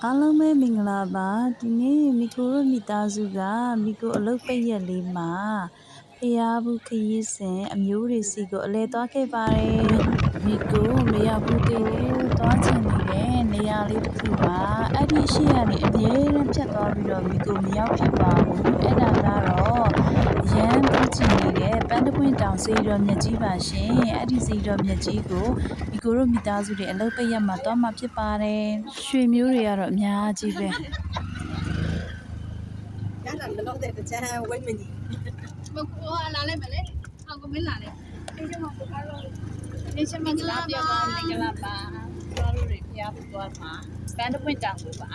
အားလုံးပဲမင်္ဂလာပါဒီနေ့မီကိုတို့မိသားစုကမီကိုအလုပ်ပိတ်ရက်လေးမှာဖျားဘူးခရီးစဉ်အမျိုးတွေစီကိုအလဲသွားခဲ့ပါတယ်မီကိုမရောက်ဘူးသေးတယ်သွားချင်နေတဲ့နေရာလေးတစ်ခုပါအဲ့ဒီအရှိကနေအမြဲတမ်းဖြတ်သွားပြီးတော့မီကိုမရောက်ဖြစ်ပါဘူးအဲ့ဒါကတော့ရမ်းသွားချင်နေတဲ့ပန်းတပွင့်တောင်စေတော်မြတ်ကြီးပါရှင်အဲ့ဒီစေတော်မြတ်ကြီးကိုမီကိုတို့မိသားစုတွေအလုပ်ပိတ်ရက်မှာသွားမှာဖြစ်ပါတယ်ရွှေမျိုးတွေကတော့အများကြီးပဲရတာတော့တဲ့တချမ်းဝိတ်မကြီးမကိုလာလိုက်မလဲအောက်ကမင်းလာလိုက်ဒီချက်မှာအားလုံးဒီချက်မှာလာပြပါမင်္ဂလာပါကျွန်တော်တို့ဖျားဖို့သွားမှာပန်းတပွင့်တောင်ကိုပါ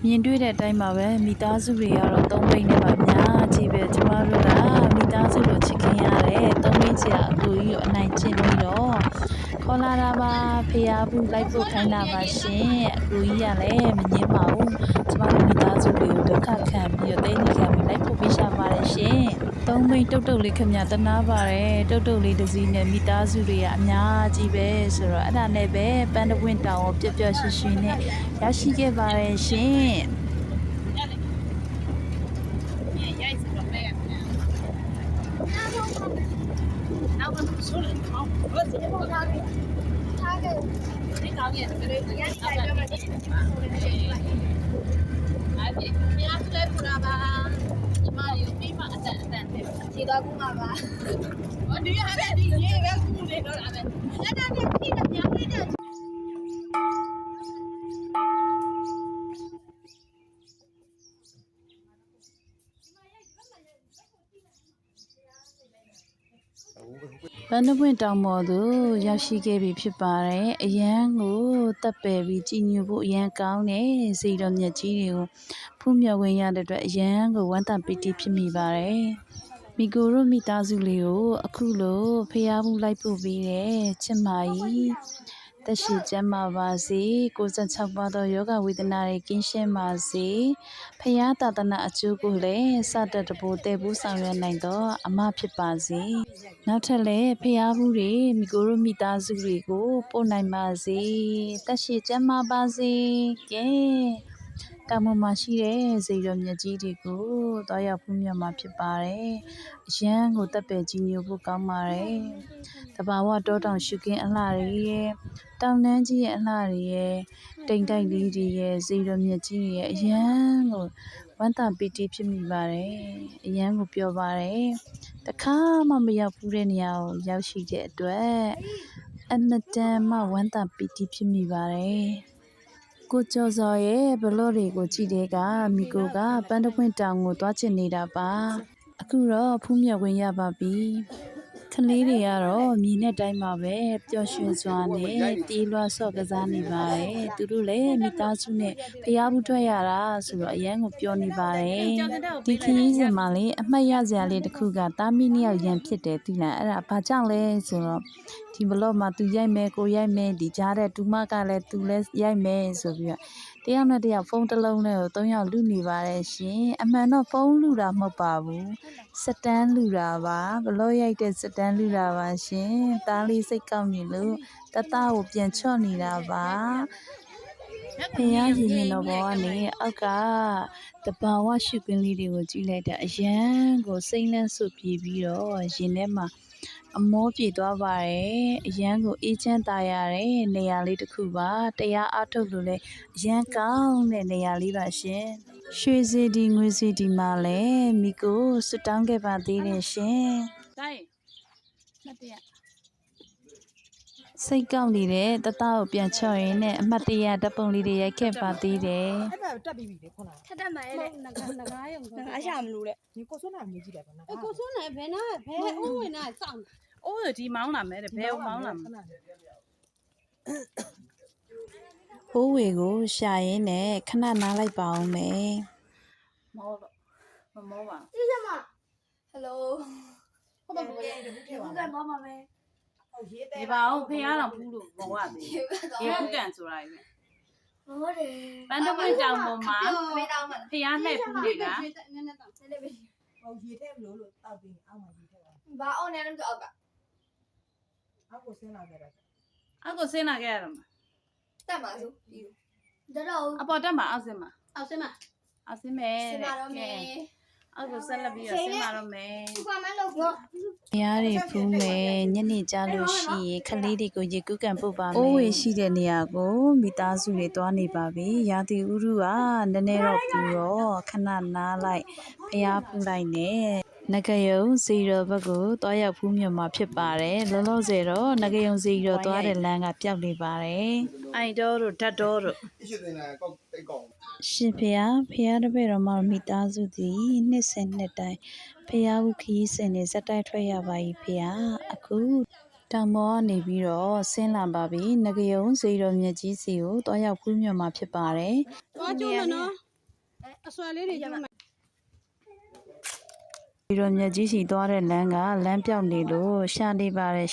မြင်တွေ့တဲ့အတိုင်းပါပဲမိသားစုတွေကတော့သုံးပိတ်နဲ့ပါအများကြီးပဲကျမတို့ကမိသားစုလိုချစ်ခင်ရတယ်သုံးပိတ်ချာအကူကြီးကိုအနိုင်ကျင့်ပြီးတော့ခေါ်လာတာပါဖျားဘူးလိုက်ဖို့ခိုင်းတာပါရှင်အကူကြီးကလည်းမငင်းပါဘူးကျမတို့မိသားစုတွေကိုဒုက္ခခံပြီးတော့တိတ်နေခံပြီးလိုက်ဖို့ပေးရှာပါတယ်ရှင်သုံးပိတ်တုတ်တုတ်လေးခင်ဗျာတနာပါတယ်တုတ်တုတ်လေးတစ်စီးနဲ့မိသားစုတွေကအများကြီးပဲဆိုတော့အဲ့ဒါနဲ့ပဲပန်းတပွင့်တောင်ကိုပျော်ပျော်ရွှင်ရွှင်နဲ့ရရှိခဲ့ပါတယ်ရှင်ရိုက်စတော့ပဲနောက်မှဆိုလို့အောင်ဘာစပေါ်ထားခဲ့ဒီကောင်းရဲ့ဒီလိုရန်တိုင်းတော့ဒီအဲ့ဒီဖျားဖလဲပူလာပါဒီမှာယူပြီးမှအတန်နဲ့ခြေတော်ကူမှာပါဟောဒီရတဲ့ဒီရေပဲကူနေတော့တာပဲအဲ့ဒါနဲ့ပြီးတော့ပြောင်းနေတယ်ပန်းတပွင့်တောင်ပေါ်သို့ရောက်ရှိခဲ့ပြီဖြစ်ပါတယ်အရန်ကိုတပ်ပယ်ပြီးကြည်ညိုဖို့အရန်ကောင်းတဲ့စေတော်မြတ်ကြီးတွေကိုဖူးမြော်ဝင်ရတဲ့အတွက်အရန်ကိုဝမ်းသာပီတိဖြစ်မိပါတယ်မိကိုတို့မိသားစုလေးကိုအခုလိုဖျားဘူးလိုက်ပို့ပြီးတဲ့ချစ်မကြီးသက်ရှိကျမ်းမာပါစေ96ပါးသောယောဂဝေဒနာတွေကင်းရှင်းပါစေဖျားသာသနာအကျိုးကိုလည်းစတတ်တဖို့တည်ဖို့ဆောင်ရွက်နိုင်သောအမဖြစ်ပါစေနောက်ထပ်လည်းဖျားဘူးတွေမိကိုတို့မိသားစုတွေကိုပို့နိုင်ပါစေသက်ရှိကျမ်းမာပါစေကဲတာမွန်မှာရှိတဲ့စေတော်မြတ်ကြီးတွေကိုတွားရောက်ဖူးမြော်မှာဖြစ်ပါတယ်အရန်ကိုတပ်ပယ်ကြီးညိုဖို့ကောင်းပါတယ်တဘာဝတောတောင်ရှုခင်းအလှတွေရဲ့တောင်တန်းကြီးရဲ့အလှတွေရဲ့တိမ်တိုက်လေးတွေရဲ့စေတော်မြတ်ကြီးရဲ့အရန်ကိုဝမ်းသာပီတိဖြစ်မိပါတယ်အရန်ကိုပျော်ပါတယ်တခါမှမရောက်ဘူးတဲ့နေရာကိုရောက်ရှိတဲ့အတွက်အမတန်မှဝမ်းသာပီတိဖြစ်မိပါတယ်ကိုကျော်စော်ရဲ့ဘလော့တွေကိုကြည့်တဲ့ကမိကိုကပန်းတပွင့်တောင်ကိုသွားချင်နေတာပါအခုတော့ဖူးမြော်ဝင်ရပါပြီကလေးတွေကတော့မြင်တဲ့အတိုင်းပါပဲပျော်ရွှင်စွာနဲ့တီးလွှားဆော့ကစားနေပါတယ်သူတို့လည်းမိသားစုနဲ့ဖျားဘူးထွက်ရတာဆိုတော့အရန်ကိုပျော်နေပါတယ်ဒီခရီးစဉ်မှာလေအမှတ်ရစရာလေးတစ်ခုကတာမီနှစ်ယောက်ရန်ဖြစ်တယ်သိလားအဲ့ဒါဘာကြောင့်လဲဆိုတော့ဒီဘလော့မှာသူရိုက်မယ်ကိုရိုက်မယ်ဒီကြားတဲ့တူမကလည်းသူလည်းရိုက်မယ်ဆိုပြီးတော့တယောက်နဲ့တယောက်ဖုန်းတစ်လုံးနဲ့ကို၃ယောက်လူနေပါတယ်ရှင်အမှန်တော့ဖုန်းလူတာမဟုတ်ပါဘူးစတန်းလူတာပါဘလော့ရိုက်တဲ့စတန်းလူတာပါရှင်သားလေးစိတ်ကောက်နေလို့တသားကိုပြန်ချော့နေတာပါဖျားရင်ရင်တော့ဘောကနေအောက်ကတဘာဝရှုခင်းလေးတွေကိုကြည့်လိုက်တာအရန်ကိုစိမ့်လန်းဆုပ်ပြေးပြီးတော့ရင်ထဲမှာအမောပြေသွားပါတယ်အရန်ကိုအေးချမ်းသာရတဲ့နေရာလေးတစ်ခုပါတရားအားထုတ်လို့လည်းအရန်ကောင်းတဲ့နေရာလေးပါရှင်ရွှေစီဒီငွေစီဒီမှာလည်းမိကိုဆွတောင်းခဲ့ပါသေးတယ်ရှင်တိုင်းမတရားစိတ်ကောက်နေတဲ့တသားကိုပြန်ချော့ရင်းနဲ့အမှတ်တရဓာတ်ပုံလေးတွေရိုက်ခဲ့ပါသေးတယ်အဲ့ဒါတက်ပြီးပြီလေခုနထက်တက်မှာလေငကားရုံငကားရှာမလို့လေဒီကိုစွန်းနိုင်မြည်ကြည့်တယ်ဗျာကိုစွန်းနိုင်ဘယ်နာဘယ်အိုးဝင်နာစောင့်အိုးဒီမောင်းလာမယ်တဲ့ဘယ်မောင်းလာမယ်ဟိုးဝေကိုရှာရင်းနဲ့ခဏနားလိုက်ပါအောင်မယ်မောတော့မမောပါဒီစမဟယ်လိုဟုတ်ပါဘူးဒီကတော့မှာမယ်ဟုတ်ရေးတဲ့ဒီပါအောင်ဖះတော်ဖူးလို့ဘောရသေးဒီဖူးကန်ဆိုတာကြီးဟုတ်တယ်ပန်းတပွင့်တောင်ပေါ်မှာမေးတော့မှာဖះလှည့်ဖူးတွေကဟုတ်ရေးတဲ့မလို့တောက်ပြီးအောက်မှာရေးတဲ့ဘာအောင်နေလဲတော့အောက်ကအောက်ကိုဆင်းလာခဲ့တာအောက်ကိုဆင်းလာခဲ့ရတော့မှာတက်ပါစို့ပြီး တော့ အပေါ်တက်မှာအောက်ဆင်းမှာ အောက်ဆင်းမ အောက်ဆင်းမယ် ဆင်းပါတော့မယ် အောက်ကိုဆက်လက်ပြီးတော့ဆင်းပါတော့မယ် သူကမလို့ပြော ။ရားတွေဖူးမယ်ညနေကြလို့ရှိရင်ခလေးတွေကိုရေကူးကန်ပို့ပါမယ်။အိုးဝေရှိတဲ့နေရာကိုမိသားစုတွေသွားနေပါပြီ။ရာသီဥတုကနည်းနည်းတော့ပူတော့ခဏနားလိုက်ဖျားဖူးလိုက်နဲ့နဂယုံစီရောဘက်ကိုတွားရောက်ဖူးမြမှာဖြစ်ပါတယ်။လောလောဆယ်တော့နဂယုံစီရောသွားတဲ့လမ်းကပျောက်နေပါတယ်။အိုင်တော်တို့ဓာတ်တော်တို့ 一些人呢，搞得搞。 ရှင်ဖျားတပည့်တော်မမိသားစုသည်နှစ်စဉ်နှစ်တိုင်းဖျားဦးခီးစင်နေဇက်တိုက်ထွက်ရပါ၏ဖျားအခုတောင်ပေါ်ကနေပြီးတော့ဆင်းလာပါပြီငကယုံစေတော်မြတ်ကြီးစီကိုတွားရောက်ဖူးမြတ်မှာဖြစ်ပါတယ် သွားကျိုးမယ်နော်အစွဲလေးတွေကျိုးမယ် စေတော်မြတ်ကြီးစီသွားတဲ့လမ်းကလမ်းပြောက်နေလို့ရှာနေပါတယ်